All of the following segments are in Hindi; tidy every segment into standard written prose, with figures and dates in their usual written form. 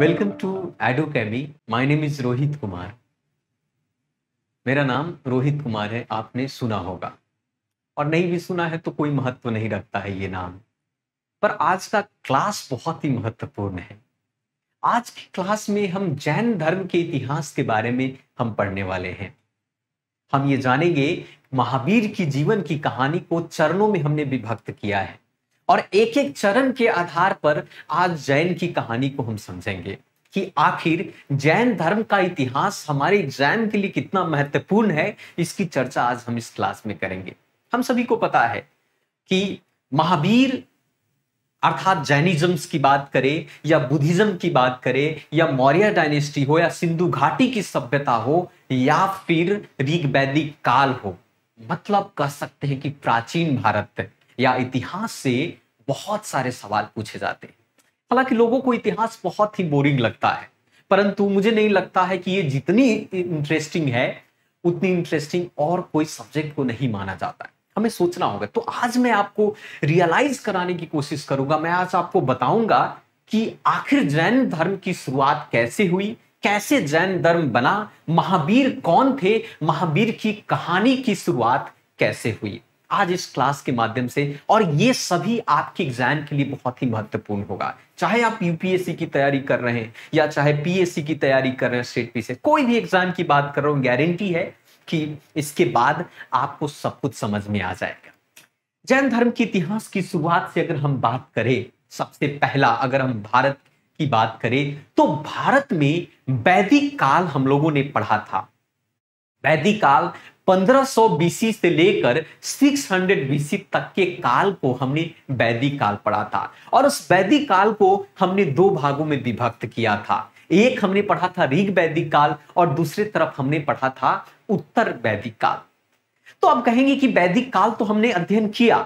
वेलकम टू एडोकेमी। My name is Rohit Kumar. मेरा नाम रोहित कुमार है, आपने सुना होगा और नहीं भी सुना है तो कोई महत्व नहीं रखता है ये नाम। पर आज का क्लास बहुत ही महत्वपूर्ण है। आज की क्लास में हम जैन धर्म के इतिहास के बारे में हम पढ़ने वाले हैं। हम ये जानेंगे महावीर की जीवन की कहानी को चरणों में हमने विभक्त किया है और एक एक चरण के आधार पर आज जैन की कहानी को हम समझेंगे कि आखिर जैन धर्म का इतिहास हमारे एग्जाम के लिए कितना महत्वपूर्ण है। इसकी चर्चा आज हम इस क्लास में करेंगे। हम सभी को पता है कि महावीर अर्थात जैनिज्म की बात करें या बुद्धिज्म की बात करें या मौर्य डायनेस्टी हो या सिंधु घाटी की सभ्यता हो या फिर ऋग वैदिक काल हो, मतलब कह सकते हैं कि प्राचीन भारत या इतिहास से बहुत सारे सवाल पूछे जाते हैं। हालांकि लोगों को इतिहास बहुत ही बोरिंग लगता है, परंतु मुझे नहीं लगता है कि ये जितनी इंटरेस्टिंग है उतनी इंटरेस्टिंग और कोई सब्जेक्ट को नहीं माना जाता है। हमें सोचना होगा। तो आज मैं आपको रियलाइज कराने की कोशिश करूंगा। मैं आज आपको बताऊंगा कि आखिर जैन धर्म की शुरुआत कैसे हुई, कैसे जैन धर्म बना, महावीर कौन थे, महावीर की कहानी की शुरुआत कैसे हुई, आज इस क्लास के माध्यम से। और ये सभी आपके एग्जाम के लिए बहुत ही महत्वपूर्ण होगा। चाहे आप यूपीएससी की तैयारी कर रहे हैं या चाहे पीएससी की तैयारी कर रहे हैं, स्टेट पी से कोई भी एग्जाम की बात कर रहा हूं, गारंटी है कि इसके बाद आपको सब कुछ समझ में आ जाएगा। जैन धर्म के इतिहास की शुरुआत से अगर हम बात करें, सबसे पहला अगर हम भारत की बात करें तो भारत में वैदिक काल हम लोगों ने पढ़ा था। वैदिक काल 1500 बीसी से लेकर 600 बीसी तक के काल को हमने वैदिक काल पढ़ा था और उस वैदिक काल को हमने दो भागों में विभक्त किया था। एक हमने पढ़ा था ऋग वैदिक काल और दूसरी तरफ हमने पढ़ा था उत्तर वैदिक काल। तो अब कहेंगे कि वैदिक काल तो हमने अध्ययन किया,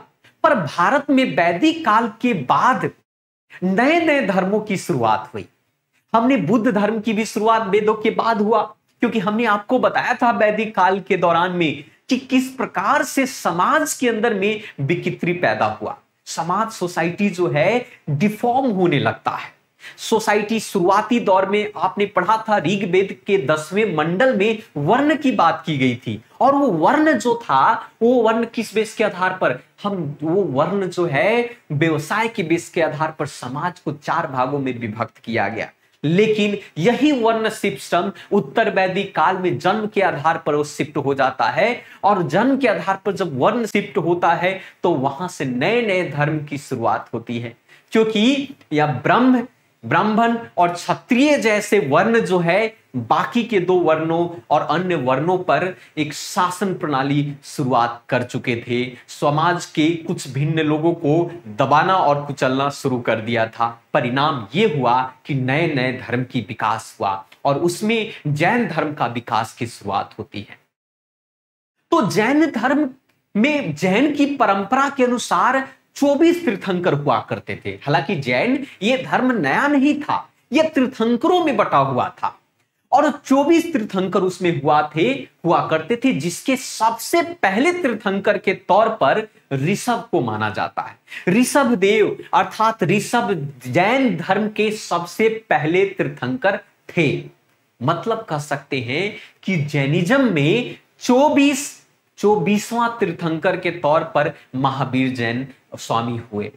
पर भारत में वैदिक काल के बाद नए नए धर्मों की शुरुआत हुई। हमने बुद्ध धर्म की भी शुरुआत वेदों के बाद हुआ, क्योंकि हमने आपको बताया था वैदिक काल के दौरान में कि किस प्रकार से समाज के अंदर में विकृति पैदा हुआ। समाज, सोसाइटी जो है डिफॉर्म होने लगता है। सोसाइटी शुरुआती दौर में आपने पढ़ा था ऋग्वेद के 10वें मंडल में वर्ण की बात की गई थी और वो वर्ण जो था वो वर्ण किस बेस के आधार पर, वो वर्ण जो है व्यवसाय के बेस के आधार पर समाज को 4 भागों में विभक्त किया गया। लेकिन यही वर्ण सिस्टम उत्तर वैदिक काल में जन्म के आधार पर वो शिफ्ट हो जाता है और जन्म के आधार पर जब वर्ण शिफ्ट होता है तो वहां से नए नए धर्म की शुरुआत होती है। क्योंकि या ब्राह्मण और क्षत्रिय जैसे वर्ण जो है बाकी के 2 वर्णों और अन्य वर्णों पर एक शासन प्रणाली शुरुआत कर चुके थे। समाज के कुछ भिन्न लोगों को दबाना और कुचलना शुरू कर दिया था। परिणाम यह हुआ कि नए नए धर्म की विकास हुआ और उसमें जैन धर्म का विकास की शुरुआत होती है। तो जैन धर्म में जैन की परंपरा के अनुसार 24 तीर्थंकर हुआ करते थे। हालांकि जैन ये धर्म नया नहीं था, यह तीर्थंकरों में बटा हुआ था और 24 तीर्थंकर उसमें हुआ करते थे, जिसके सबसे पहले तीर्थंकर के तौर पर ऋषभ को माना जाता है। ऋषभ देव अर्थात ऋषभ जैन धर्म के सबसे पहले तीर्थंकर थे। मतलब कह सकते हैं कि जैनिज्म में 24वां तीर्थंकर के तौर पर महावीर जैन स्वामी हुए।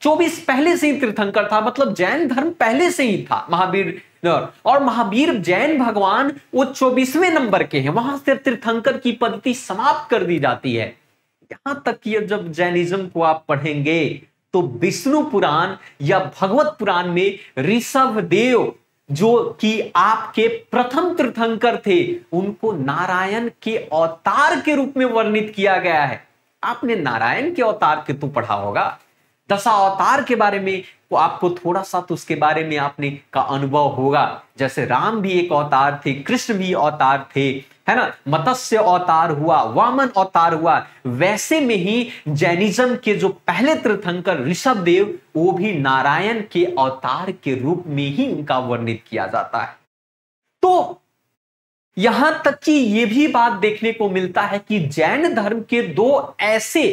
24 पहले से ही तीर्थंकर था, मतलब जैन धर्म पहले से ही था महावीर। और महावीर जैन भगवान वो 24वें नंबर के हैं, वहां से तीर्थंकर की पद्धति समाप्त कर दी जाती है। यहां तक कि जब जैनिज्म को आप पढ़ेंगे तो विष्णु पुराण या भगवत पुराण में ऋषभ देव जो कि आपके प्रथम तीर्थंकर थे, उनको नारायण के अवतार के रूप में वर्णित किया गया है। आपने नारायण के अवतार के तो पढ़ा होगा, दशावतार के बारे में वो आपको थोड़ा सा तो उसके बारे में आपने का अनुभव होगा। जैसे राम भी एक अवतार थे, कृष्ण भी अवतार थे, है ना, मत्स्य अवतार हुआ, वामन अवतार हुआ। वैसे में ही जैनिज्म के जो पहले तीर्थंकर ऋषभ देव, वो भी नारायण के अवतार के रूप में ही उनका वर्णित किया जाता है। तो यहां तक कि यह भी बात देखने को मिलता है कि जैन धर्म के 2 ऐसे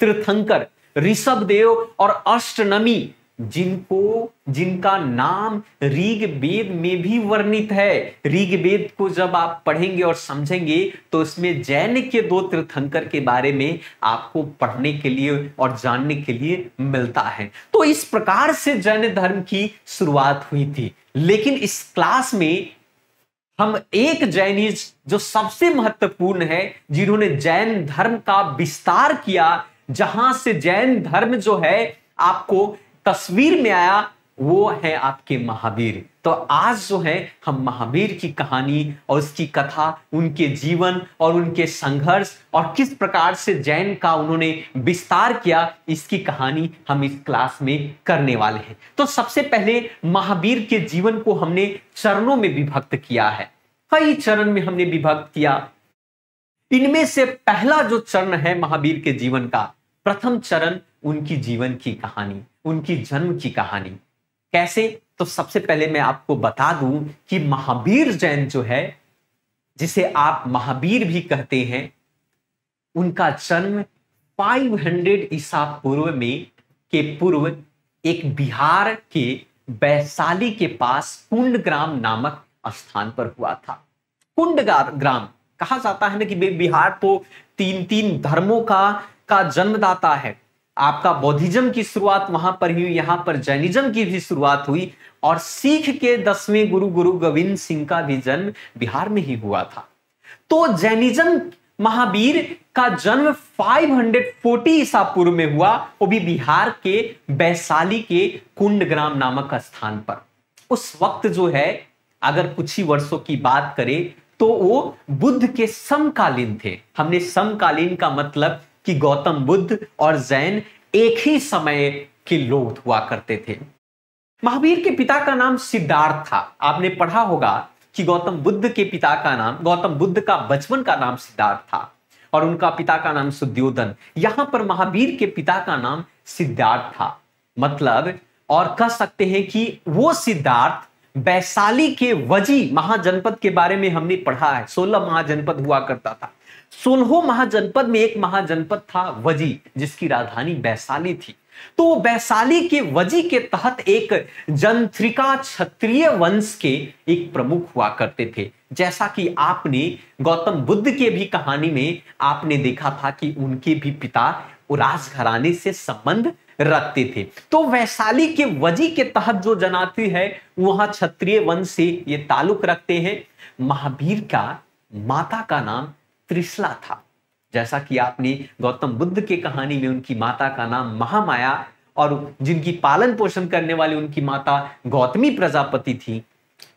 तीर्थंकर ऋषभ देव और अष्टनमी जिनका नाम ऋग वेद में भी वर्णित है। ऋग वेद को जब आप पढ़ेंगे और समझेंगे तो इसमें जैन के 2 तीर्थंकर के बारे में आपको पढ़ने के लिए और जानने के लिए मिलता है। तो इस प्रकार से जैन धर्म की शुरुआत हुई थी। लेकिन इस क्लास में हम एक जैनिज जो सबसे महत्वपूर्ण है, जिन्होंने जैन धर्म का विस्तार किया, जहां से जैन धर्म जो है आपको तस्वीर में आया, वो है आपके महावीर। तो आज जो है हम महावीर की कहानी और उसकी कथा, उनके जीवन और उनके संघर्ष और किस प्रकार से जैन का उन्होंने विस्तार किया, इसकी कहानी हम इस क्लास में करने वाले हैं। तो सबसे पहले महावीर के जीवन को हमने चरणों में विभक्त किया है, कई चरण में हमने विभक्त किया। इनमें से पहला जो चरण है महावीर के जीवन का, प्रथम चरण उनकी जीवन की कहानी, उनकी जन्म की कहानी। कैसे? तो सबसे पहले मैं आपको बता दूं कि महावीर जैन जो है, जिसे आप महावीर भी कहते हैं, उनका जन्म 500 ईसा पूर्व में के पूर्व एक बिहार के वैशाली के पास कुंडग्राम नामक स्थान पर हुआ था। कुंडग्राम कहा जाता है ना कि बिहार तो 3 धर्मों का जन्मदाता है। आपका बौद्धिज्म की शुरुआत वहां पर हुई, यहां पर जैनिज्म की भी शुरुआत हुई और सिख के 10वें गुरु गोविंद सिंह का भी जन्म बिहार में ही हुआ था। तो जैनिज्म महावीर का जन्म 540 ईसा पूर्व में हुआ, वो भी बिहार के वैशाली के कुंडग्राम नामक स्थान पर। उस वक्त जो है, अगर कुछ ही वर्षों की बात करें तो वो बुद्ध के समकालीन थे। हमने समकालीन का मतलब कि गौतम बुद्ध और जैन एक ही समय के लोग हुआ करते थे। महावीर के पिता का नाम सिद्धार्थ था। आपने पढ़ा होगा कि गौतम बुद्ध के पिता का नाम, गौतम बुद्ध का बचपन का नाम सिद्धार्थ था और उनका पिता का नाम सुद्योधन। यहां पर महावीर के पिता का नाम सिद्धार्थ था। मतलब और कह सकते हैं कि वो सिद्धार्थ वैशाली के वजी महाजनपद के बारे में हमने पढ़ा है। 16 महाजनपद हुआ करता था। 16 महाजनपद में एक महाजनपद था वजी, जिसकी राजधानी वैशाली थी। तो वैशाली के वजी के तहत एक जंत्रिका क्षत्रिय वंश के एक प्रमुख हुआ करते थे। जैसा कि आपने गौतम बुद्ध के भी कहानी में आपने देखा था कि उनके भी पिता राजघराने से संबंध रखते थे। तो वैशाली के वजी के तहत जो जनाती है, वहां क्षत्रिय वंश से ये ताल्लुक रखते हैं। महावीर का माता का नाम त्रिशला था। जैसा कि आपने गौतम बुद्ध के कहानी में उनकी माता का नाम महामाया और जिनकी पालन पोषण करने वाली उनकी माता गौतमी प्रजापति थी,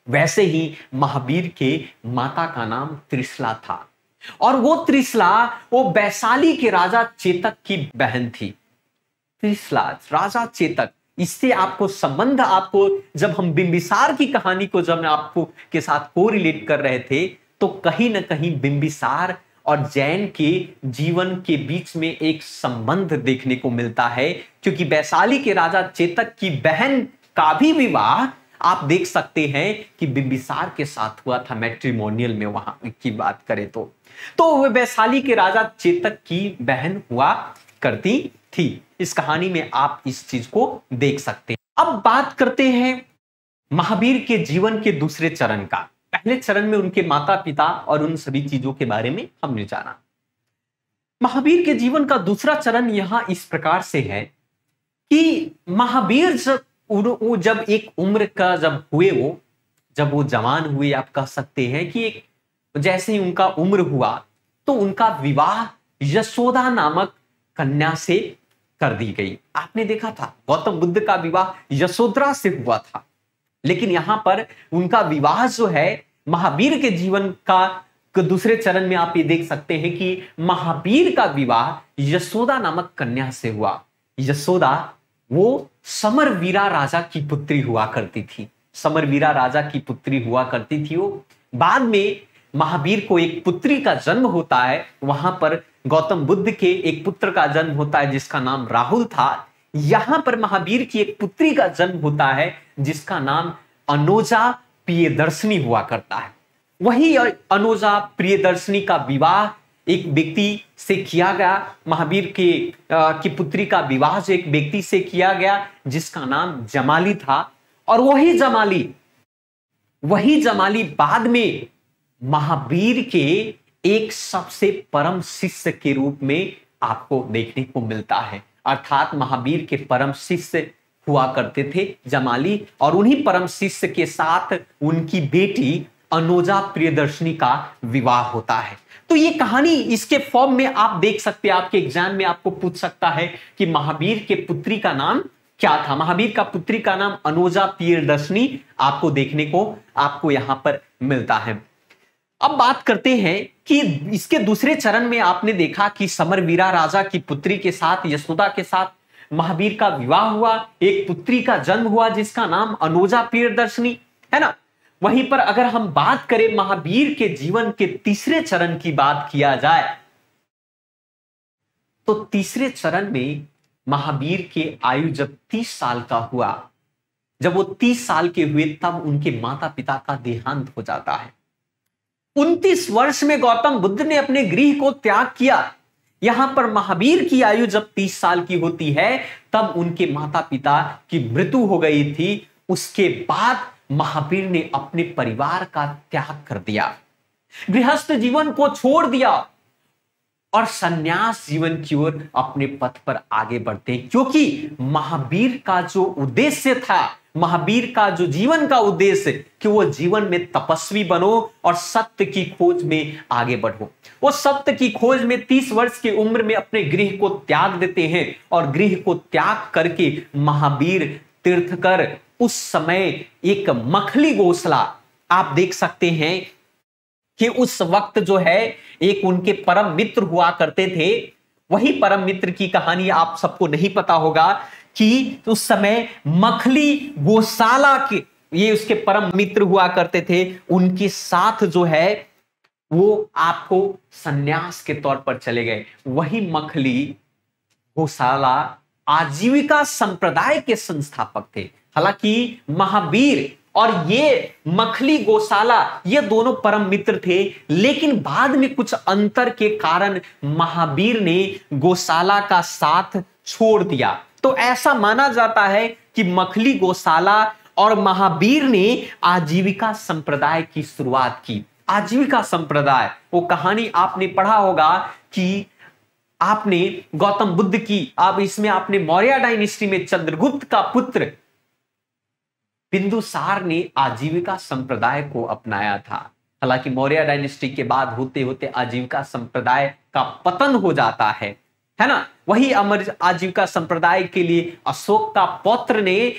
वैसे ही महावीर के माता का नाम त्रिशला था। और वो त्रिशला वो वैशाली के राजा चेतक की बहन थी। त्रिशला राजा चेतक, इससे आपको संबंध, आपको जब हम बिंबिसार की कहानी को जब मैं आपको के साथ कोरिलेट कर रहे थे, तो कहीं ना कहीं बिंबिसार और जैन के जीवन के बीच में एक संबंध देखने को मिलता है, क्योंकि वैशाली के राजा चेतक की बहन का भी विवाह आप देख सकते हैं कि बिंबिसार के साथ हुआ था, मैट्रिमोनियल में वहां की बात करें तो वैशाली के राजा चेतक की बहन हुआ करती थी। इस कहानी में आप इस चीज को देख सकते हैं। अब बात करते हैं महावीर के जीवन के दूसरे चरण का। पहले चरण में उनके माता पिता और उन सभी चीजों के बारे में हमने जाना। महावीर के जीवन का दूसरा चरण यहां इस प्रकार से है कि महावीर जब एक उम्र का जब हुए, जब वो जवान हुए, आप कह सकते हैं कि जैसे ही उनका उम्र हुआ तो उनका विवाह यशोदा नामक कन्या से कर दी गई। आपने देखा था गौतम बुद्ध का विवाह यशोधरा से हुआ था, लेकिन यहां पर उनका विवाह जो है महावीर के जीवन का दूसरे चरण में आप ये देख सकते हैं कि महावीर का विवाह यशोदा नामक कन्या से हुआ। यशोदा वो समरवीरा राजा की पुत्री हुआ करती थी। समरवीरा राजा की पुत्री हुआ करती थी वो। बाद में महावीर को एक पुत्री का जन्म होता है, वहां पर गौतम बुद्ध के एक पुत्र का जन्म होता है जिसका नाम राहुल था। यहां पर महावीर की एक पुत्री का जन्म होता है जिसका नाम अनोजा प्रियदर्शनी हुआ करता है। वही अनोजा प्रियदर्शनी का विवाह एक व्यक्ति से किया गया, महावीर के की पुत्री का विवाह जो एक व्यक्ति से किया गया जिसका नाम जमाली था। और वही जमाली बाद में महावीर के एक सबसे परम शिष्य के रूप में आपको देखने को मिलता है। अर्थात महावीर के परम शिष्य हुआ करते थे जमाली, और उन्हीं परम शिष्य के साथ उनकी बेटी अनोजा प्रियदर्शनी का विवाह होता है। तो ये कहानी इसके फॉर्म में आप देख सकते हैं, आपके एग्जाम में आपको पूछ सकता है कि महावीर के पुत्री का नाम क्या था। महावीर का पुत्री का नाम अनोजा प्रियदर्शनी आपको देखने को आपको यहां पर मिलता है। अब बात करते हैं कि इसके दूसरे चरण में आपने देखा कि समरवीरा राजा की पुत्री के साथ, यशोदा के साथ महावीर का विवाह हुआ, एक पुत्री का जन्म हुआ जिसका नाम अनोजा प्रियदर्शनी है ना। वहीं पर अगर हम बात करें महावीर के जीवन के तीसरे चरण की बात किया जाए, तो तीसरे चरण में महावीर के आयु जब 30 साल का हुआ, जब वो 30 साल के हुए तब उनके माता पिता का देहांत हो जाता है। 29 वर्ष में गौतम बुद्ध ने अपने गृह को त्याग किया। यहां पर महावीर की आयु जब 30 साल की होती है तब उनके माता पिता की मृत्यु हो गई थी। उसके बाद महावीर ने अपने परिवार का त्याग कर दिया, गृहस्थ जीवन को छोड़ दिया और सन्यास जीवन की ओर अपने पथ पर आगे बढ़ते, क्योंकि महावीर का जो उद्देश्य था, महावीर का जो जीवन का उद्देश्य कि वो जीवन में तपस्वी बनो और सत्य की खोज में आगे बढ़ो। वो सत्य की खोज में 30 वर्ष की उम्र में अपने गृह को त्याग देते हैं और गृह को त्याग करके महावीर तीर्थकर उस समय एक मखली गौशाला, आप देख सकते हैं कि उस वक्त जो है एक उनके परम मित्र हुआ करते थे। वही परम मित्र की कहानी आप सबको नहीं पता होगा कि उस समय मखली गौशाला के ये उसके परम मित्र हुआ करते थे, उनके साथ जो है वो आपको सन्यास के तौर पर चले गए। वही मखली गौशाला आजीविका संप्रदाय के संस्थापक थे। हालांकि महावीर और ये मखली गौशाला ये दोनों परम मित्र थे, लेकिन बाद में कुछ अंतर के कारण महावीर ने गौशाला का साथ छोड़ दिया। तो ऐसा माना जाता है कि मखली गौशाला और महावीर ने आजीविका संप्रदाय की शुरुआत की। आजीविका संप्रदाय, वो कहानी आपने पढ़ा होगा कि आपने गौतम बुद्ध की, आप इसमें आपने मौर्य डायनेस्टी में चंद्रगुप्त का पुत्र बिंदुसार ने आजीविका संप्रदाय को अपनाया था। हालांकि मौर्य डायनेस्टी के बाद होते होते आजीविका संप्रदाय का पतन हो जाता है ना। वही अमर आजीविका संप्रदाय के लिए अशोक का पौत्र ने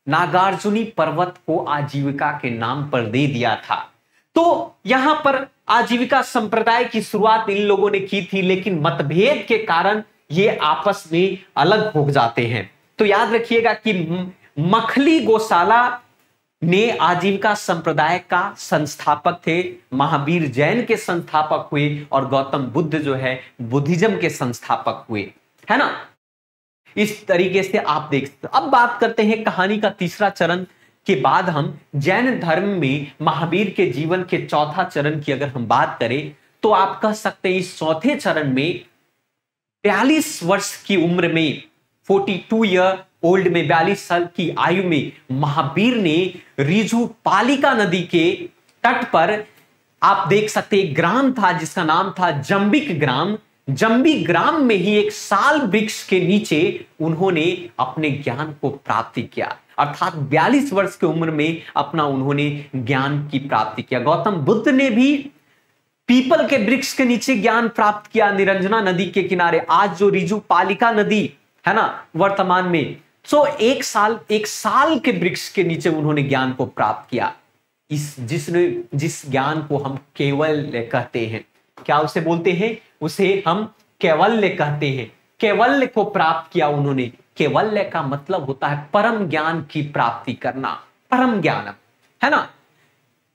नागार्जुनी पर्वत को आजीविका के नाम पर दे दिया था। तो यहां पर आजीविका संप्रदाय की शुरुआत इन लोगों ने की थी, लेकिन मतभेद के कारण ये आपस में अलग हो जाते हैं। तो याद रखिएगा कि मखली गौशाला ने आजीविका संप्रदाय का संस्थापक थे, महावीर जैन के संस्थापक हुए और गौतम बुद्ध जो है बुद्धिज्म के संस्थापक हुए, है ना। इस तरीके से आप देख सकते। अब बात करते हैं कहानी का तीसरा चरण के बाद हम जैन धर्म में महावीर के जीवन के चौथा चरण की अगर हम बात करें तो आप कह सकते हैं इस चौथे चरण में 42 वर्ष की उम्र में 42 ईयर ओल्ड में 42 साल की आयु में महावीर ने रिजु पालिका नदी के तट पर आप देख सकते एक ग्राम था जिसका नाम था जंबिक ग्राम। जंबी ग्राम में ही एक साल वृक्ष के नीचे उन्होंने अपने ज्ञान को प्राप्ति किया, अर्थात 42 वर्ष की उम्र में अपना उन्होंने ज्ञान की प्राप्ति किया। गौतम बुद्ध ने भी पीपल के वृक्ष के नीचे ज्ञान प्राप्त किया, निरंजना नदी के किनारे, आज जो रिजु पालिका नदी है ना वर्तमान में। सो एक साल के वृक्ष के नीचे उन्होंने ज्ञान को प्राप्त किया। जिस ज्ञान को हम केवल्य कहते हैं, क्या उसे बोलते हैं, उसे हम कैवल्य कहते हैं। कैवल्य को प्राप्त किया उन्होंने। कैवल्य का मतलब होता है परम ज्ञान की प्राप्ति करना, परम ज्ञान, है ना।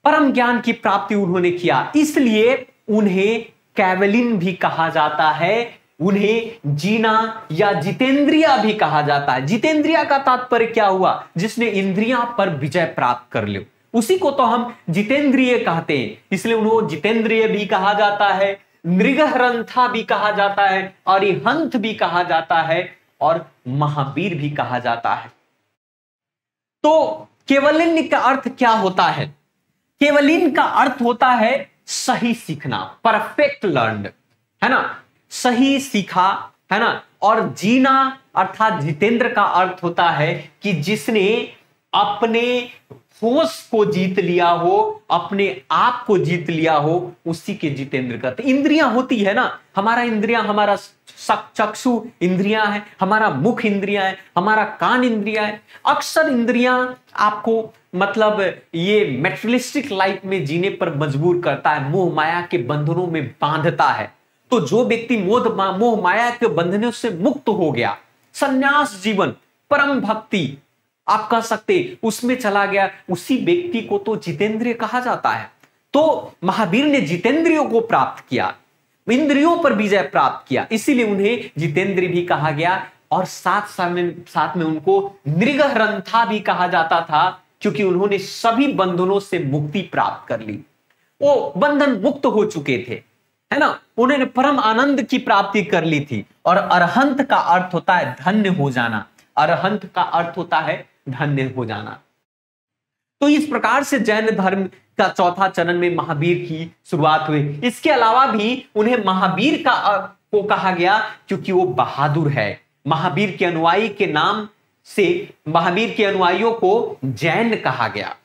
परम ज्ञान की प्राप्ति उन्होंने किया, इसलिए उन्हें कैवलिन भी कहा जाता है, उन्हें जीना या जितेंद्रिया भी कहा जाता है। जितेंद्रिया का तात्पर्य क्या हुआ, जिसने इंद्रियां पर विजय प्राप्त कर लो। उसी को तो हम जितेंद्रिय कहते हैं, इसलिए उन्हें जितेंद्रिय भी कहा जाता है, नृगहरंथा भी कहा जाता है, अरिहंत भी कहा जाता है और महावीर भी कहा जाता है। तो केवलिन का अर्थ क्या होता है? केवलिन का अर्थ होता है सही सीखना, परफेक्ट लर्न, है ना, सही सीखा, है ना। और जीना अर्थात जितेंद्र का अर्थ होता है कि जिसने अपने होश को जीत लिया हो, अपने आप को जीत लिया हो, उसी के जितेंद्र कहते। इंद्रियां होती है ना, हमारा इंद्रियां, हमारा चक्षु इंद्रियां है, हमारा मुख इंद्रियां है, हमारा कान इंद्रियां है। अक्सर इंद्रियां आपको मतलब ये मेटेरियलिस्टिक लाइफ में जीने पर मजबूर करता है, मोह माया के बंधनों में बांधता है। तो जो व्यक्ति मोह माया के बंधनों से मुक्त हो गया, संन्यास जीवन, परम भक्ति आप कह सकते उसमें चला गया, उसी व्यक्ति को तो जितेंद्रिय कहा जाता है। तो महावीर ने जितेंद्रियों को प्राप्त किया, इंद्रियों पर विजय प्राप्त किया, इसीलिए उन्हें जितेंद्रिय भी कहा गया। और साथ में उनको नृगहरंथा भी कहा जाता था, क्योंकि उन्होंने सभी बंधनों से मुक्ति प्राप्त कर ली, वो बंधन मुक्त हो चुके थे, है ना, उन्होंने परम आनंद की प्राप्ति कर ली थी। और अरहंत का अर्थ होता है धन्य हो जाना, अरहंत का अर्थ होता है धन्य हो जाना। तो इस प्रकार से जैन धर्म का चौथा चरण में महावीर की शुरुआत हुई। इसके अलावा भी उन्हें महावीर को कहा गया क्योंकि वो बहादुर है। महावीर के अनुयायी के नाम से महावीर के अनुयायियों को जैन कहा गया।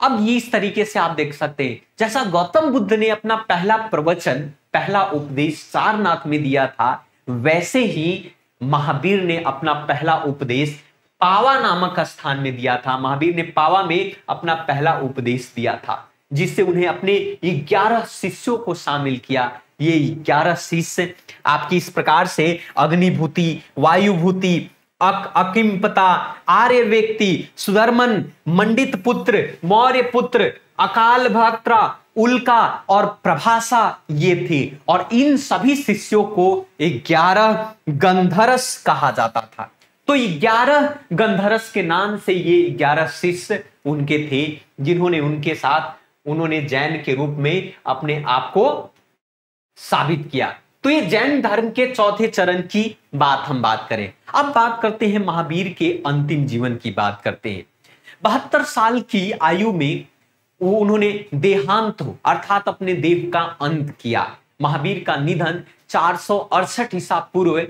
अब ये इस तरीके से आप देख सकते हैं, जैसा गौतम बुद्ध ने अपना पहला प्रवचन, पहला उपदेश सारनाथ में दिया था, वैसे ही महावीर ने अपना पहला उपदेश पावा नामक स्थान में दिया था। महावीर ने पावा में अपना पहला उपदेश दिया था, जिससे उन्हें अपने 11 शिष्यों को शामिल किया। ये 11 शिष्य आपकी इस प्रकार से अग्निभूति, वायुभूति, अकिंपता, आर्य व्यक्ति, सुधर्मन, मंडित पुत्र, मौर्य पुत्र, अकाल भक्त्रा, उल्का और प्रभासा ये थे। और इन सभी शिष्यों को 11 गंधर्स कहा जाता था। तो 11 गंधर्स के नाम से ये 11 शिष्य उनके थे, जिन्होंने उनके साथ उन्होंने जैन के रूप में अपने आप को साबित किया। तो ये जैन धर्म के चौथे चरण की बात हम बात करें। अब बात करते हैं महावीर के अंतिम जीवन की बात करते हैं। 72 साल की आयु में उन्होंने देहांत अर्थात अपने देह का अंत किया। महावीर का निधन 468 ईसा पूर्व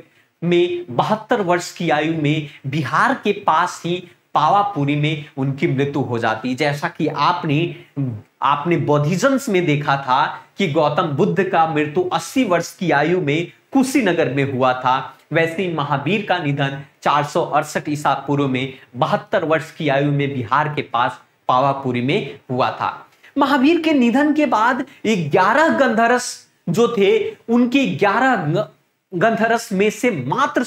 में 72 वर्ष की आयु में बिहार के पास ही पावापुरी में उनकी मृत्यु हो जाती। जैसा कि आपने बौद्धिज्म में देखा था कि गौतम बुद्ध का मृत्यु 80 वर्ष की आयु में कुशीनगर में हुआ था, वैसे ही महावीर का निधन 468 ईसा पूर्व में 72 वर्ष की आयु में बिहार के पास पावापुरी में हुआ था। महावीर के निधन के बाद 11 गंधर्स जो थे, उनके 11 गंधर्स में से मात्र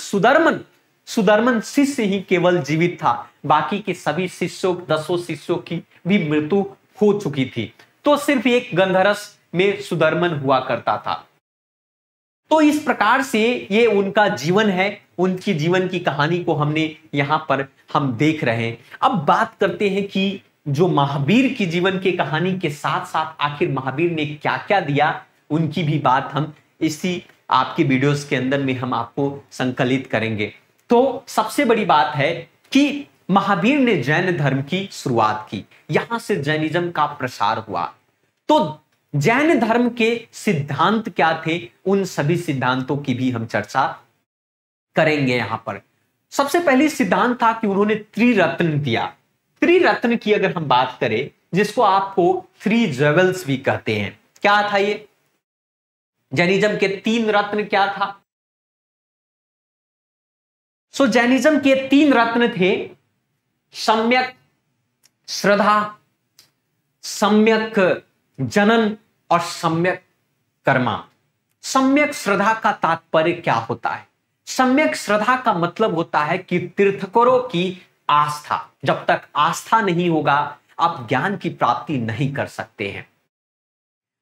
सुधर्मन शिष्य ही केवल जीवित था। बाकी के सभी शिष्यों, 10 शिष्यों की भी मृत्यु हो चुकी थी। तो सिर्फ एक गंधर्स में सुधर्मन हुआ करता था। तो इस प्रकार से ये उनका जीवन है, उनकी जीवन की कहानी को हमने यहां पर हम देख रहे हैं। अब बात करते हैं कि जो महावीर की जीवन की कहानी के साथ साथ आखिर महावीर ने क्या क्या दिया, उनकी भी बात हम इसी आपकी वीडियोस के अंदर में हम आपको संकलित करेंगे। तो सबसे बड़ी बात है कि महावीर ने जैन धर्म की शुरुआत की, यहां से जैनिज्म का प्रसार हुआ। तो जैन धर्म के सिद्धांत क्या थे, उन सभी सिद्धांतों की भी हम चर्चा करेंगे यहां पर। सबसे पहले सिद्धांत था कि उन्होंने त्रिरत्न दिया। त्रिरत्न की अगर हम बात करें, जिसको आपको 3 जेवल्स भी कहते हैं, क्या था ये? जैनिज्म के 3 रत्न क्या था? सो जैनिज्म के 3 रत्न थे, सम्यक श्रद्धा, सम्यक जनन और सम्यक कर्मा। सम्यक श्रद्धा का तात्पर्य क्या होता है? सम्यक श्रद्धा का मतलब होता है कि तीर्थंकरों की आस्था। जब तक आस्था नहीं होगा, आप ज्ञान की प्राप्ति नहीं कर सकते हैं।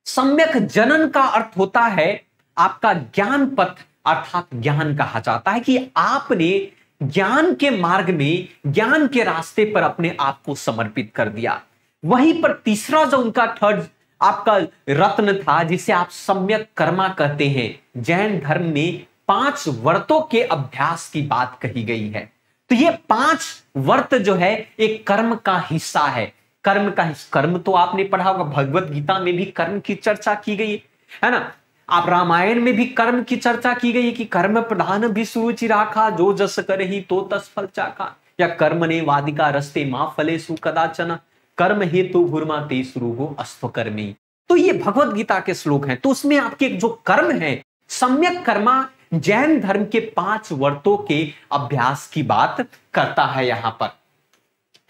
सम्यक जनन का अर्थ होता है आपका ज्ञान पथ, अर्थात ज्ञान कहा जाता है कि आपने ज्ञान के मार्ग में, ज्ञान के रास्ते पर अपने आप को समर्पित कर दिया। वहीं पर तीसरा जो उनका थर्ड आपका रत्न था, जिसे आप सम्यक कर्मा कहते हैं, जैन धर्म में 5 व्रतों के अभ्यास की बात कही गई है। तो ये 5 व्रत जो है एक कर्म का हिस्सा है। कर्म तो आपने पढ़ा होगा, भगवत गीता में भी कर्म की चर्चा की गई है ना। आप रामायण में भी कर्म की चर्चा की गई है कि कर्म प्रधान भी सुरुचि राखा, जो जस करहि तो तस फल चाखा, या कर्म ने वादिका रस्ते मां फलेषु कदाचन, कर्म हेतु भूर्मा ते शुरू अस्त्वकर्मी। तो ये भगवत गीता के श्लोक हैं। तो उसमें आपके जो कर्म है, सम्यक कर्मा जैन धर्म के 5 व्रतों के अभ्यास की बात करता है यहां पर,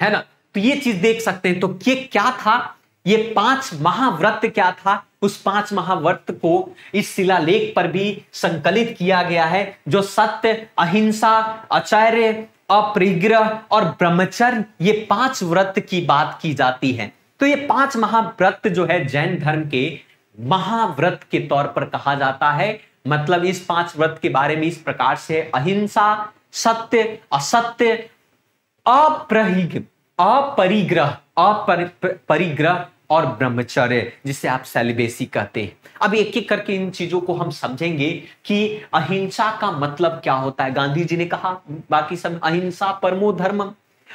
है ना। तो ये चीज देख सकते हैं। तो ये क्या था, ये 5 महाव्रत क्या था, उस 5 महाव्रत को इस शिलालेख पर भी संकलित किया गया है, जो सत्य, अहिंसा, आचार्य, अपरिग्रह और ब्रह्मचर्य, ये 5 व्रत की बात की जाती है। तो ये 5 महाव्रत जो है जैन धर्म के महाव्रत के तौर पर कहा जाता है। मतलब इस 5 व्रत के बारे में इस प्रकार से, अहिंसा, सत्य, असत्य, अपरिग्रह और ब्रह्मचर्य, जिसे आप सेलिबेसी कहते हैं। अब एक एक करके इन चीजों को हम समझेंगे कि अहिंसा का मतलब क्या होता है। गांधी जी ने कहा, बाकी सब अहिंसा परमो धर्मम,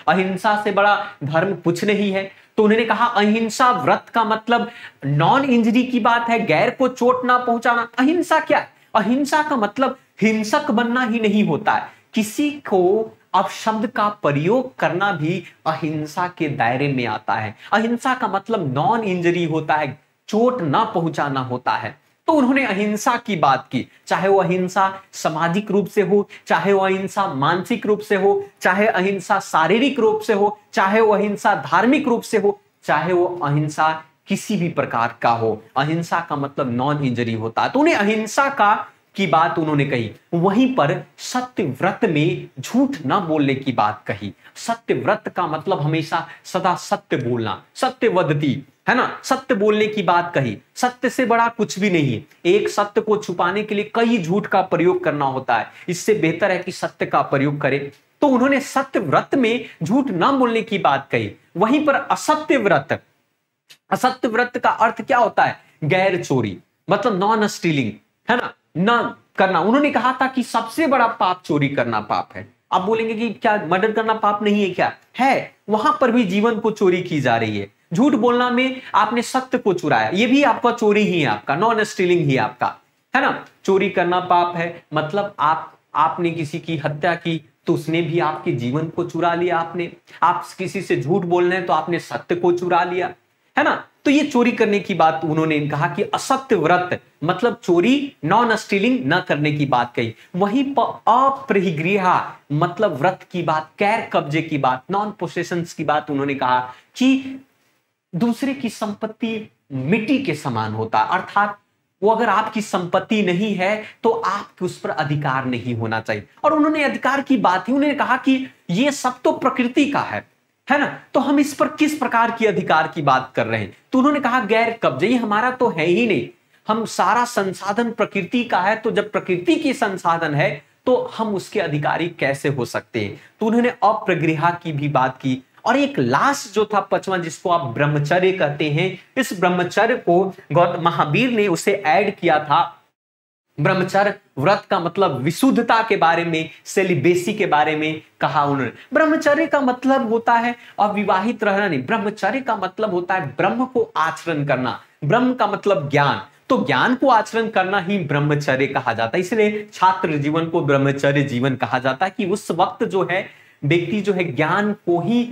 अहिंसा से बड़ा धर्म कुछ नहीं है। तो उन्होंने कहा अहिंसा व्रत का मतलब नॉन इंजरी की बात है, गैर को चोट ना पहुंचाना। अहिंसा क्या है? अहिंसा का मतलब हिंसक बनना ही नहीं होता है, किसी को अपशब्द का प्रयोग करना भी अहिंसा के दायरे में आता है। अहिंसा का मतलब नॉन इंजरी होता है, चोट ना पहुंचाना होता है। तो उन्होंने अहिंसा की बात की, चाहे वो अहिंसा सामाजिक रूप से हो, चाहे वो अहिंसा मानसिक रूप से हो, चाहे अहिंसा शारीरिक रूप से हो, चाहे वो अहिंसा धार्मिक रूप से हो, चाहे वो अहिंसा किसी भी प्रकार का हो। अहिंसा का मतलब नॉन इंजरी होता है। तो उन्हें अहिंसा का की बात उन्होंने कही। वहीं पर सत्य व्रत में झूठ ना बोलने की बात कही। सत्य व्रत का मतलब हमेशा सदा सत्य बोलना, सत्य वदती, है ना, सत्य बोलने की बात कही। सत्य से बड़ा कुछ भी नहीं है। एक सत्य को छुपाने के लिए कई झूठ का प्रयोग करना होता है, इससे बेहतर है कि सत्य का प्रयोग करें। तो उन्होंने सत्य व्रत में झूठ ना बोलने की बात कही। वहीं पर असत्य व्रत, असत्य व्रत का अर्थ क्या होता है? गैर चोरी, मतलब नॉन स्टीलिंग, है ना, ना करना। उन्होंने कहा था कि सबसे बड़ा पाप चोरी करना पाप है। आप बोलेंगे कि क्या मर्डर करना पाप नहीं है? क्या है? वहां पर भी जीवन को चोरी की जा रही है। झूठ बोलना में आपने सत्य को चुराया, ये भी आपका चोरी ही है, आपका नॉन स्टीलिंग ही आपका, है ना। चोरी करना पाप है, मतलब आपने किसी की हत्या की तो उसने भी आपके जीवन को चुरा लिया। आप किसी से झूठ बोल रहे हैं तो आपने सत्य को चुरा लिया, है ना। तो ये चोरी करने की बात उन्होंने कहा कि असत्य व्रत मतलब चोरी, नॉन स्टीलिंग न करने की बात कही। वहीं पर अपरिग्रह मतलब व्रत की बात, गैर कब्जे की बात, नॉन पोसेशंस की बात उन्होंने कहा कि दूसरे की संपत्ति मिट्टी के समान होता है, अर्थात वो अगर आपकी संपत्ति नहीं है तो आपके उस पर अधिकार नहीं होना चाहिए। और उन्होंने अधिकार की बात ही, उन्होंने कहा कि ये सब तो प्रकृति का है ना, तो हम इस पर किस प्रकार की अधिकार की बात कर रहे हैं। तो उन्होंने कहा गैर कब्जे, ये हमारा तो है ही नहीं, हम सारा संसाधन प्रकृति का है। तो जब प्रकृति की संसाधन है तो हम उसके अधिकारी कैसे हो सकते हैं। तो उन्होंने अपरिग्रह की भी बात की। और एक लास्ट जो था 5वां, जिसको आप ब्रह्मचर्य कहते हैं, इस ब्रह्मचर्य को गौतम महावीर ने उसे ऐड किया था। ब्रह्मचर्य व्रत का मतलब विशुद्धता के बारे में, सेलिबेसी के बारे में कहा उन्होंने। ब्रह्मचर्य का मतलब होता है अविवाहित रहना नहीं, ब्रह्मचर्य का मतलब होता है ब्रह्म को आचरण करना। ब्रह्म का मतलब ज्ञान, तो ज्ञान को आचरण करना ही ब्रह्मचर्य कहा जाता है। इसलिए छात्र जीवन को ब्रह्मचर्य जीवन कहा जाता है कि उस वक्त जो है व्यक्ति जो है ज्ञान को ही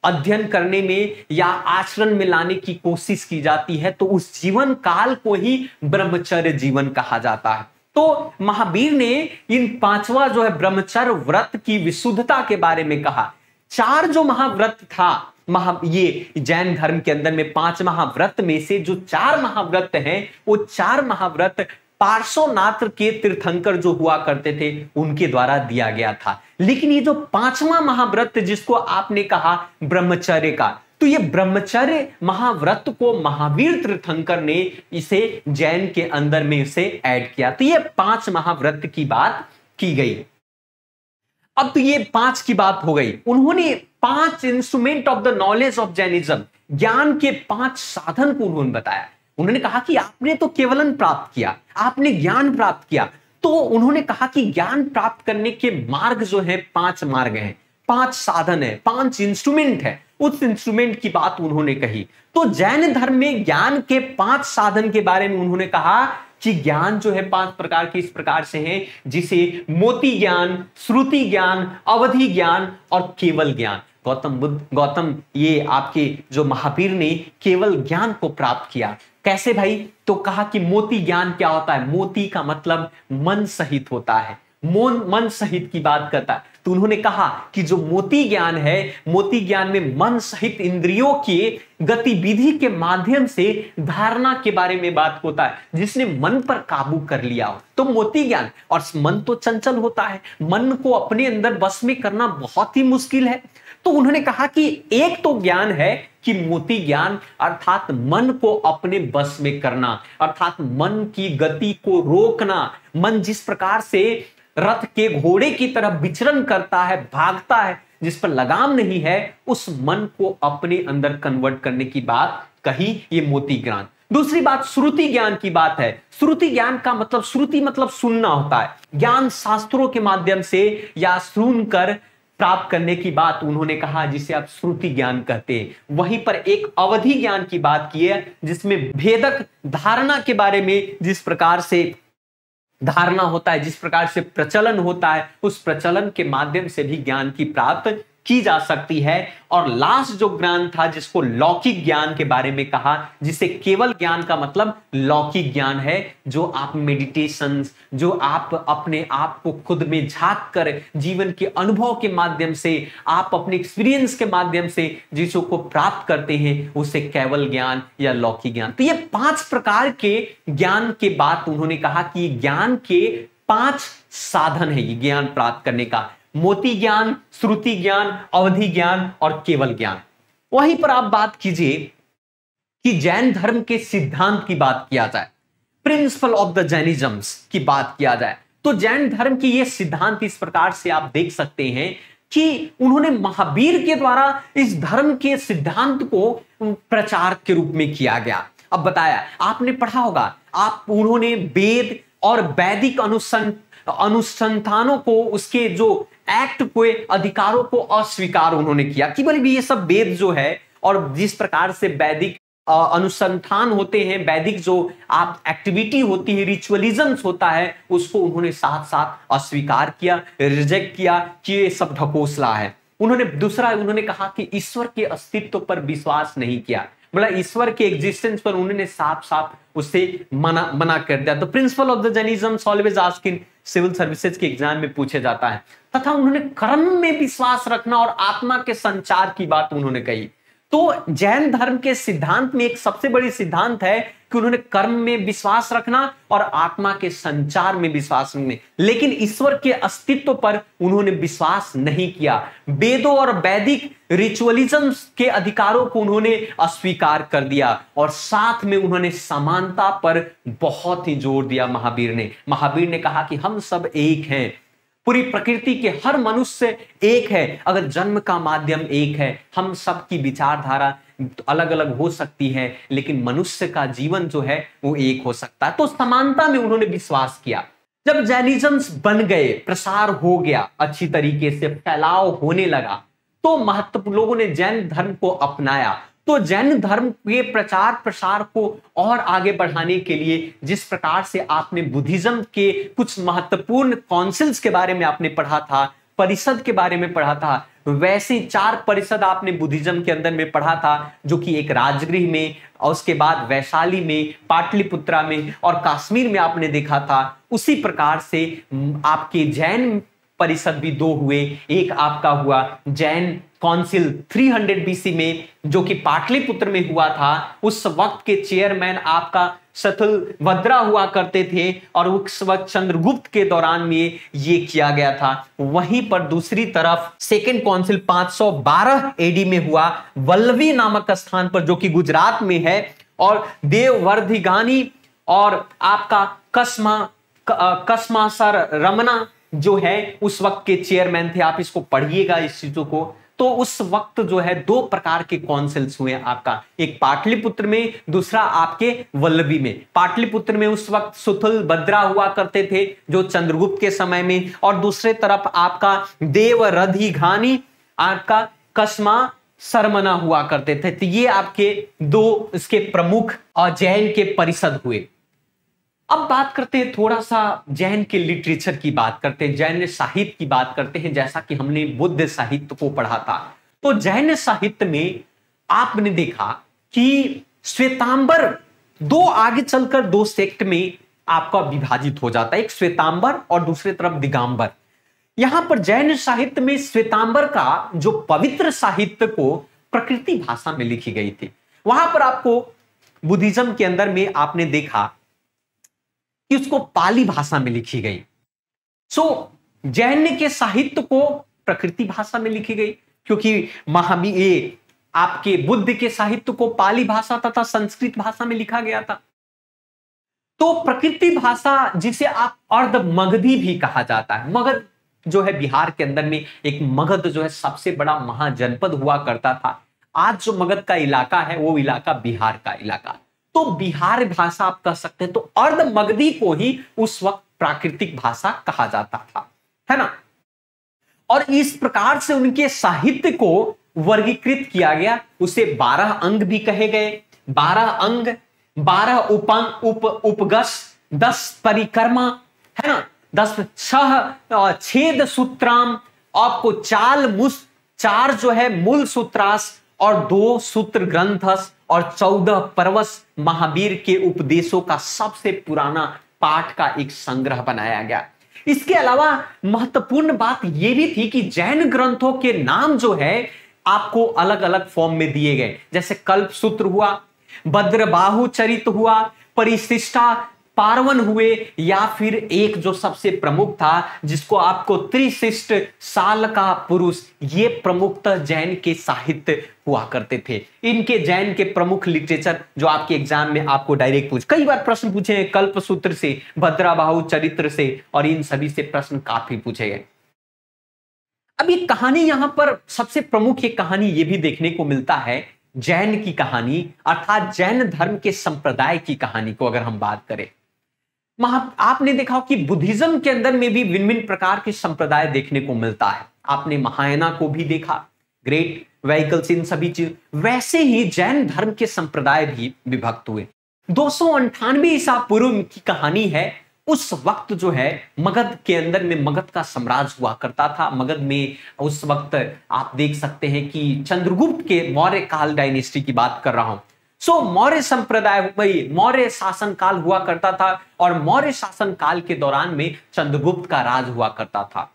अध्ययन करने में या आचरण में लाने की कोशिश की जाती है, तो उस जीवन काल को ही ब्रह्मचर्य जीवन कहा जाता है। तो महावीर ने इन 5वां जो है ब्रह्मचर्य व्रत की विशुद्धता के बारे में कहा। 4 जो महाव्रत था, ये जैन धर्म के अंदर में 5 महाव्रत में से जो 4 महाव्रत हैं, वो 4 महाव्रत पार्श्वनाथ के तीर्थंकर जो हुआ करते थे उनके द्वारा दिया गया था। लेकिन ये जो 5वां महाव्रत जिसको आपने कहा ब्रह्मचर्य का, तो ये ब्रह्मचर्य महाव्रत को महावीर तीर्थंकर ने इसे जैन के अंदर में इसे ऐड किया। तो ये 5 महाव्रत की बात की गई। अब तो ये 5 की बात हो गई। उन्होंने 5 instrument of the knowledge of Jainism, ज्ञान के 5 साधन को उन्होंने बताया। उन्होंने कहा कि आपने तो केवलन प्राप्त किया, आपने ज्ञान प्राप्त किया, तो उन्होंने कहा कि ज्ञान प्राप्त करने के मार्ग जो है 5 मार्ग हैं, 5 साधन है, 5 इंस्ट्रूमेंट है। उस इंस्ट्रूमेंट की बात उन्होंने कही। तो जैन धर्म में ज्ञान के 5 साधन के बारे में उन्होंने कहा कि ज्ञान जो है 5 प्रकार के इस प्रकार से है, जिसे मोती ज्ञान, श्रुति ज्ञान, अवधि ज्ञान और केवल ज्ञान। गौतम ये आपके जो महावीर ने केवल ज्ञान को प्राप्त किया। कैसे भाई? तो कहा कि मोती ज्ञान क्या होता है? मोती का मतलब मन सहित होता है, मन सहित की बात करता है। तो उन्होंने कहा कि जो मोती ज्ञान है, मोती ज्ञान में मन सहित इंद्रियों की गतिविधि के माध्यम से धारणा के बारे में बात होता है, जिसने मन पर काबू कर लिया हो तो मोती ज्ञान। और मन तो चंचल होता है, मन को अपने अंदर बस में करना बहुत ही मुश्किल है। तो उन्होंने कहा कि एक तो ज्ञान है कि मोती ज्ञान, अर्थात मन को अपने बस में करना, अर्थात मन की गति को रोकना। मन जिस प्रकार से रथ के घोड़े की तरह विचरण करता है, भागता है, जिस पर लगाम नहीं है, उस मन को अपने अंदर कन्वर्ट करने की बात कही, ये मोती ज्ञान। दूसरी बात श्रुति ज्ञान की बात है। श्रुति ज्ञान का मतलब, श्रुति मतलब सुनना होता है, ज्ञान शास्त्रों के माध्यम से या सुनकर प्राप्त करने की बात उन्होंने कहा, जिसे आप श्रुति ज्ञान कहते हैं। वहीं पर एक अवधि ज्ञान की बात की है, जिसमें भेदक धारणा के बारे में, जिस प्रकार से धारणा होता है, जिस प्रकार से प्रचलन होता है, उस प्रचलन के माध्यम से भी ज्ञान की प्राप्त की जा सकती है। और लास्ट जो ज्ञान था, जिसको लौकिक ज्ञान के बारे में कहा, जिसे केवल ज्ञान का मतलब लौकिक ज्ञान है, जो आप मेडिटेशन, जो आप अपने आप को खुद में झांक कर जीवन के अनुभव के माध्यम से, आप अपने एक्सपीरियंस के माध्यम से जिसको को प्राप्त करते हैं, उसे केवल ज्ञान या लौकिक ज्ञान। तो ये 5 प्रकार के ज्ञान के बात उन्होंने कहा कि ज्ञान के 5 साधन है ये ज्ञान प्राप्त करने का, मोती ज्ञान, श्रुति ज्ञान, अवधि ज्ञान और केवल ज्ञान। वहीं पर आप बात कीजिए कि जैन धर्म के सिद्धांत की बात किया जाए, प्रिंसिपल ऑफ द जैनिज्म्स की बात किया जाए, तो जैन धर्म की ये सिद्धांत इस प्रकार से आप देख सकते हैं कि उन्होंने महावीर के द्वारा इस धर्म के सिद्धांत को प्रचार के रूप में किया गया। अब बताया, आपने पढ़ा होगा, उन्होंने वेद और वैदिक अनुसंधानों को, उसके जो एक्ट को, अधिकारों को अस्वीकार उन्होंने किया कि बोले भी ये सब वेद जो है, और जिस प्रकार से वैदिक अनुसंधान होते हैं, वैदिक जो आप एक्टिविटी होती है, रिचुअलिज्म्स होता है, उसको उन्होंने साथ साथ अस्वीकार किया, रिजेक्ट किया कि ये सब ढकोसला है। उन्होंने कहा कि ईश्वर के अस्तित्व पर विश्वास नहीं किया, मतलब ईश्वर के एग्जिस्टेंस पर उन्होंने साफ साफ उससे मना कर दिया। तो principal of the Jainisms always asked in civil services के एग्जाम में पूछे जाता है। तथा उन्होंने कर्म में विश्वास रखना और आत्मा के संचार की बात उन्होंने कही। तो जैन धर्म के सिद्धांत में एक सबसे बड़ी सिद्धांत है कि उन्होंने कर्म में विश्वास रखना और आत्मा के संचार में विश्वास रखने, लेकिन ईश्वर के अस्तित्व पर उन्होंने विश्वास नहीं किया। वेदों और वैदिक रिचुअलिज्म के अधिकारों को उन्होंने अस्वीकार कर दिया, और साथ में उन्होंने समानता पर बहुत ही जोर दिया। महावीर ने कहा कि हम सब एक हैं, पूरी प्रकृति के हर मनुष्य एक है, अगर जन्म का माध्यम एक है, हम सबकी विचारधारा अलग अलग हो सकती है, लेकिन मनुष्य का जीवन जो है वो एक हो सकता है। तो समानता में उन्होंने विश्वास किया। जब जैनिज्म्स बन गए, प्रसार हो गया, अच्छी तरीके से फैलाव होने लगा, तो महत्वपूर्ण लोगों ने जैन धर्म को अपनाया। तो जैन धर्म के प्रचार प्रसार को और आगे बढ़ाने के लिए, जिस प्रकार से आपने बुद्धिज्म के कुछ महत्वपूर्ण काउंसिल्स के बारे में आपने पढ़ा था, परिषद के बारे में पढ़ा था, वैसे 4 परिषद आपने बुद्धिज्म के अंदर में पढ़ा था, जो कि एक राजगृह में, और उसके बाद वैशाली में, पाटलिपुत्रा में और कश्मीर में आपने देखा था। उसी प्रकार से आपके जैन परिषद भी 2 हुए। एक आपका हुआ जैन काउंसिल 300 बीसी में, जो कि पाटलिपुत्र में हुआ था। उस वक्त के चेयरमैन आपका शतुलभद्रा हुआ करते थे, और उस वक्त चंद्रगुप्त के दौरान में ये किया गया था। वहीं पर दूसरी तरफ सेकेंड काउंसिल 512 एडी में हुआ, वल्लभी नामक स्थान पर, जो कि गुजरात में है, और देववर्धिगानी और आपका कस्मासर रमना जो है उस वक्त के चेयरमैन थे। आप इसको पढ़िएगा इस चीजों को। तो उस वक्त जो है दो प्रकार के काउंसिल्स हुए आपका, एक पाटलिपुत्र में, दूसरा आपके वल्लभी में। पाटलिपुत्र में उस वक्त सुतुल भद्रा हुआ करते थे जो चंद्रगुप्त के समय में, और दूसरे तरफ आपका देवरधिघानी, आपका कस्मा सरमना हुआ करते थे। तो ये आपके दो इसके प्रमुख और जैन के परिषद हुए। अब बात करते हैं थोड़ा सा जैन के लिटरेचर की बात करते हैं, जैन साहित्य की बात करते हैं। जैसा कि हमने बुद्ध साहित्य को पढ़ा था, तो जैन साहित्य में आपने देखा कि श्वेतांबर दो आगे चलकर दो सेक्ट में आपका विभाजित हो जाता है, एक श्वेतांबर और दूसरे तरफ दिगंबर। यहां पर जैन साहित्य में श्वेतांबर का जो पवित्र साहित्य को प्रकृति भाषा में लिखी गई थी, वहां पर आपको बुद्धिज्म के अंदर में आपने देखा कि उसको पाली भाषा में लिखी गई। जैन के साहित्य को प्रकृति भाषा में लिखी गई, क्योंकि महावीर आपके बुद्ध के साहित्य को पाली भाषा तथा संस्कृत भाषा में लिखा गया था। तो प्रकृति भाषा, जिसे आप अर्ध मगधी भी कहा जाता है, मगध जो है बिहार के अंदर में एक मगध जो है सबसे बड़ा महाजनपद हुआ करता था। आज जो मगध का इलाका है वो इलाका बिहार का इलाका, तो बिहार भाषा आप कह सकते हैं। तो अर्ध मगधी को ही उस वक्त प्राकृतिक भाषा कहा जाता था, है ना। और इस प्रकार से उनके साहित्य को वर्गीकृत किया गया। उसे 12 अंग भी कहे गए, 12 अंग, 12 उपगस, 10 परिक्रमा, है ना, 10 छेद सूत्राम, आपको चाल मुस, 4 जो है मूल सूत्रास और 2 सूत्र ग्रंथस और 14 परवश महावीर के उपदेशों का सबसे पुराना पाठ का एक संग्रह बनाया गया। इसके अलावा महत्वपूर्ण बात यह भी थी कि जैन ग्रंथों के नाम जो है आपको अलग अलग फॉर्म में दिए गए, जैसे कल्प सूत्र हुआ, भद्रबाहु चरित हुआ, परिशिष्टा पार्वन हुए, या फिर एक जो सबसे प्रमुख था जिसको आपको त्रिशिष्ट साल का पुरुष, ये प्रमुखतः जैन के साहित्य हुआ करते थे। इनके जैन के प्रमुख लिटरेचर जो आपके एग्जाम में आपको डायरेक्ट पूछ, कई बार प्रश्न पूछे हैं कल्प सूत्र से, भद्रबाहु चरित्र से, और इन सभी से प्रश्न काफी पूछे गए। अब ये कहानी यहां पर सबसे प्रमुख एक कहानी ये भी देखने को मिलता है, जैन की कहानी, अर्थात जैन धर्म के संप्रदाय की कहानी को अगर हम बात करें। आपने देखा कि बुद्धिज्म के अंदर में भी भिन्न भिन्न प्रकार के संप्रदाय देखने को मिलता है। आपने महायाना को भी देखा, ग्रेट व्हीकल्स, इन सभी चीज। वैसे ही जैन धर्म के संप्रदाय भी विभक्त हुए। 298 ईसा पूर्व की कहानी है। उस वक्त जो है मगध के अंदर में मगध का साम्राज्य हुआ करता था। मगध में उस वक्त आप देख सकते हैं कि चंद्रगुप्त के मौर्य काल डायनेस्टी की बात कर रहा हूं। मौर्य संप्रदाय, मौर्य शासन काल हुआ करता था, और मौर्य शासन काल के दौरान में चंद्रगुप्त का राज हुआ करता था।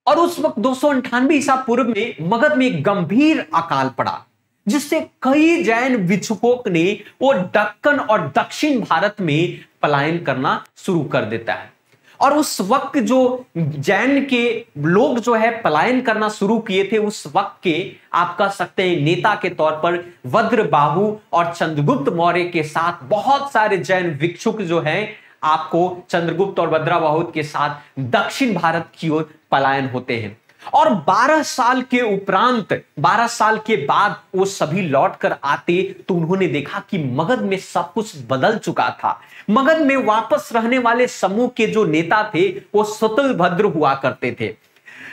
और उस वक्त 298 ईसा पूर्व में मगध में एक गंभीर अकाल पड़ा, जिससे कई जैन भिक्षुकों ने वो दक्कन और दक्षिण भारत में पलायन करना शुरू कर देता है। और उस वक्त जो जैन के लोग जो है पलायन करना शुरू किए थे, उस वक्त के आप कह सकते हैं नेता के तौर पर भद्रबाहु और चंद्रगुप्त मौर्य के साथ बहुत सारे जैन भिक्षुक जो हैं आपको चंद्रगुप्त और भद्रबाहु के साथ दक्षिण भारत की ओर पलायन होते हैं। और 12 साल के उपरांत, 12 साल के बाद वो सभी लौट कर आते तो उन्होंने देखा कि मगध में सब कुछ बदल चुका था। मगध में वापस रहने वाले समूह के जो नेता थे वो सतुलभद्र हुआ करते थे।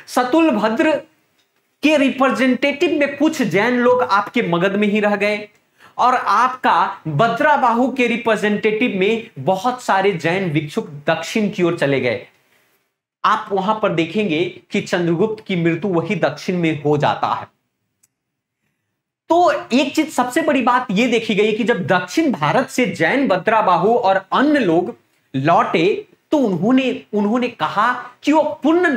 सतुलभद्र के रिप्रेजेंटेटिव में कुछ जैन लोग आपके मगध में ही रह गए, और आपका भद्रबाहु के रिप्रेजेंटेटिव में बहुत सारे जैन भिक्षुक दक्षिण की ओर चले गए। आप वहां पर देखेंगे कि चंद्रगुप्त की मृत्यु वही दक्षिण में हो जाता है। तो एक चीज सबसे बड़ी बात यह देखी गई कि जब दक्षिण भारत से जैन भद्रबाहु और अन्य लोग लौटे तो उन्होंने कहा कि वो पूर्ण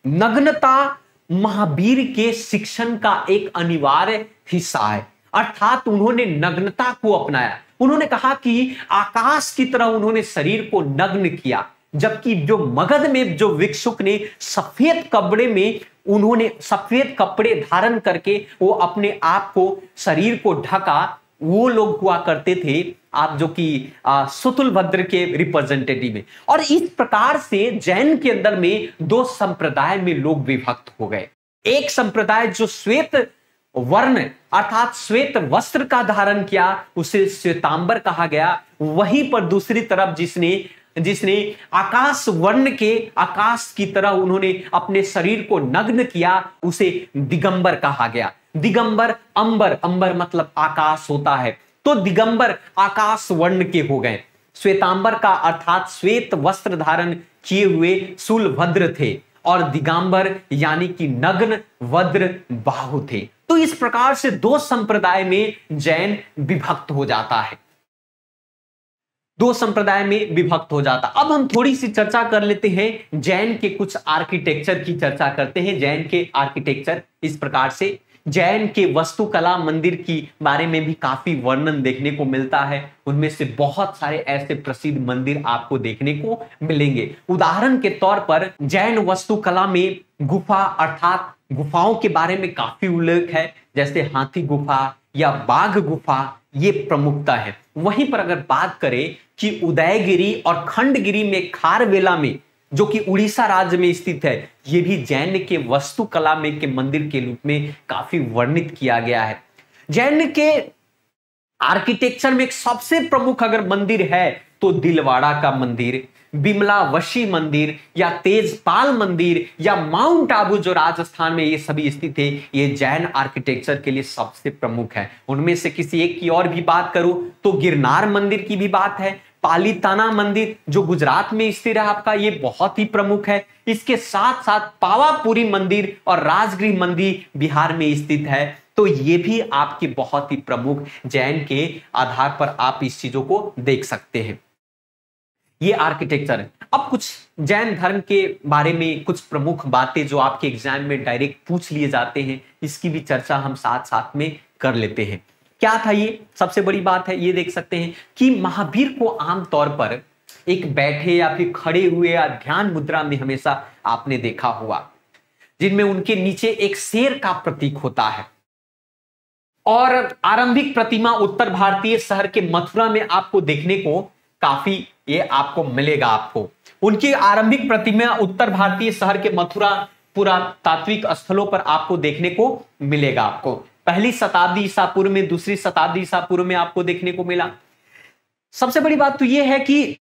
नग्नता महावीर के शिक्षण का एक अनिवार्य हिस्सा है। अर्थात उन्होंने नग्नता को अपनाया। उन्होंने कहा कि आकाश की तरह उन्होंने शरीर को नग्न किया, जबकि जो मगध में जो भिक्षुक ने सफेद कपड़े में, उन्होंने सफेद कपड़े धारण करके वो अपने आप को, शरीर को ढका, वो लोग हुआ करते थे आप जो कि सुतुलभद्र के रिप्रेजेंटेटिव है। और इस प्रकार से जैन के अंदर में दो संप्रदाय में लोग विभक्त हो गए। एक संप्रदाय जो श्वेत वर्ण अर्थात श्वेत वस्त्र का धारण किया, उसे श्वेतांबर कहा गया। वहीं पर दूसरी तरफ जिसने आकाश वर्ण के आकाश की तरह उन्होंने अपने शरीर को नग्न किया, उसे दिगंबर कहा गया। दिगंबर अंबर मतलब आकाश होता है, तो दिगंबर आकाश वर्ण के हो गए। श्वेतांबर का अर्थात श्वेत वस्त्र धारण किए हुए शूलभद्र थे और दिगंबर यानी कि नग्न वज्र बाहु थे। तो इस प्रकार से दो संप्रदाय में जैन विभक्त हो जाता है, दो संप्रदाय में विभक्त हो जाता। अब हम थोड़ी सी चर्चा कर लेते हैं जैन के कुछ आर्किटेक्चर की चर्चा करते हैं। जैन के आर्किटेक्चर इस प्रकार से, जैन के वास्तुकला मंदिर की बारे में भी काफी वर्णन देखने को मिलता है। उनमें से बहुत सारे ऐसे प्रसिद्ध मंदिर आपको देखने को मिलेंगे। उदाहरण के तौर पर जैन वास्तुकला में गुफा अर्थात गुफाओं के बारे में काफी उल्लेख है, जैसे हाथी गुफा या बाघ गुफा, ये प्रमुखता है। वहीं पर अगर बात करें कि उदयगिरी और खंडगिरी में खारवेला में, जो कि उड़ीसा राज्य में स्थित है, यह भी जैन के वास्तुकला में के मंदिर के रूप में काफी वर्णित किया गया है। जैन के आर्किटेक्चर में एक सबसे प्रमुख अगर मंदिर है तो दिलवाड़ा का मंदिर, बिमलावशी मंदिर या तेजपाल मंदिर या माउंट आबू जो राजस्थान में ये सभी स्थित है, ये जैन आर्किटेक्चर के लिए सबसे प्रमुख है। उनमें से किसी एक की और भी बात करूं तो गिरनार मंदिर की भी बात है। पालीताना मंदिर जो गुजरात में स्थित है आपका, ये बहुत ही प्रमुख है। इसके साथ साथ पावापुरी मंदिर और राजगृह मंदिर बिहार में स्थित है। तो ये भी आपकी बहुत ही प्रमुख जैन के आधार पर आप इस चीजों को देख सकते हैं। ये आर्किटेक्चर है। अब कुछ जैन धर्म के बारे में कुछ प्रमुख बातें जो आपके एग्जाम में डायरेक्ट पूछ लिए जाते हैं, इसकी भी चर्चा हम साथ साथ में कर लेते हैं। क्या था ये? सबसे बड़ी बात है, ये देख सकते हैं कि महावीर को आमतौर पर एक बैठे या फिर खड़े हुए या ध्यान मुद्रा में हमेशा आपने देखा हुआ, जिनमें उनके नीचे एक शेर का प्रतीक होता है। और आरंभिक प्रतिमा उत्तर भारतीय शहर के मथुरा में आपको देखने को काफी ये आपको मिलेगा। आपको उनकी आरंभिक प्रतिमा उत्तर भारतीय शहर के मथुरा पुरातात्विक स्थलों पर आपको देखने को मिलेगा। आपको पहली शताब्दी ईसा पूर्व में, दूसरी शताब्दी ईसा पूर्व में आपको देखने को मिला। सबसे बड़ी बात तो यह है कि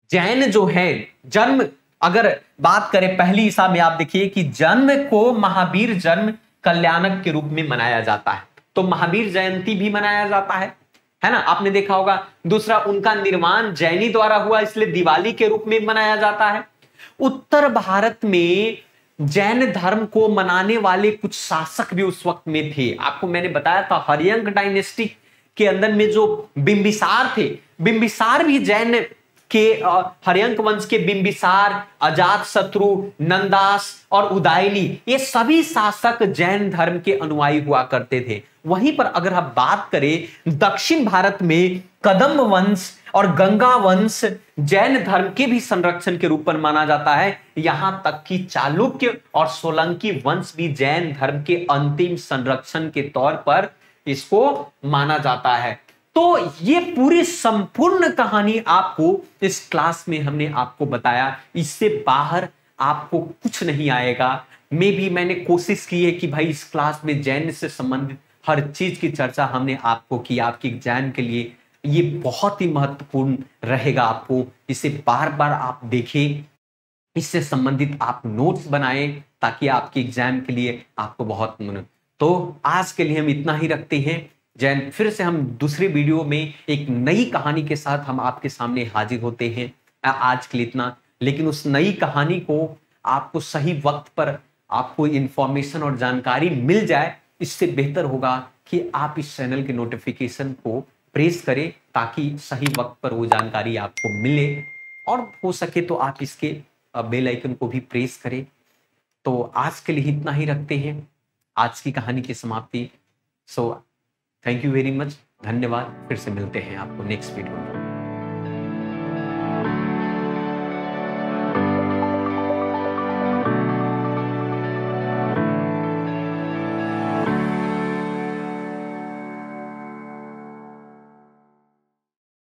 जैन जो है जन्म, अगर बात करें पहली ईसा में, आप देखिए कि जन्म को महावीर जन्म कल्याणक के रूप में मनाया जाता है, तो महावीर जयंती भी मनाया जाता है ना, आपने देखा होगा। दूसरा, उनका निर्माण जैनी द्वारा हुआ, इसलिए दिवाली के रूप में मनाया जाता है। उत्तर भारत में जैन धर्म को मनाने वाले कुछ शासक भी उस वक्त में थे। आपको मैंने बताया था हर्यंक डायनेस्टी के अंदर में जो बिंबिसार थे, बिंबिसार भी जैन के, हर्यंक वंश के बिंबिसार, अजात शत्रु, नंदास और उदायनी, ये सभी शासक जैन धर्म के अनुयायी हुआ करते थे। वहीं पर अगर हम बात करें दक्षिण भारत में कदम्ब वंश और गंगा वंश जैन धर्म के भी संरक्षण के रूप में माना जाता है। यहां तक कि चालुक्य और सोलंकी वंश भी जैन धर्म के अंतिम संरक्षण के तौर पर इसको माना जाता है। तो ये पूरी संपूर्ण कहानी आपको इस क्लास में हमने आपको बताया, इससे बाहर आपको कुछ नहीं आएगा। मैंने कोशिश की है कि भाई इस क्लास में जैन से संबंधित हर चीज की चर्चा हमने आपको की। आपके एग्जाम के लिए ये बहुत ही महत्वपूर्ण रहेगा। आपको इसे बार बार आप देखें, इससे संबंधित आप नोट्स बनाएं, ताकि आपके एग्जाम के लिए आपको बहुत तो आज के लिए हम इतना ही रखते हैं। जैन फिर से हम दूसरे वीडियो में एक नई कहानी के साथ हम आपके सामने हाजिर होते हैं। आज के लिए इतना, लेकिन उस नई कहानी को आपको सही वक्त पर आपको इंफॉर्मेशन और जानकारी मिल जाए, इससे बेहतर होगा कि आप इस चैनल के नोटिफिकेशन को प्रेस करें, ताकि सही वक्त पर वो जानकारी आपको मिले, और हो सके तो आप इसके बेल आइकन को भी प्रेस करें। तो आज के लिए इतना ही रखते हैं, आज की कहानी की समाप्ति। So thank you very much, धन्यवाद। फिर से मिलते हैं आपको नेक्स्ट वीडियो में।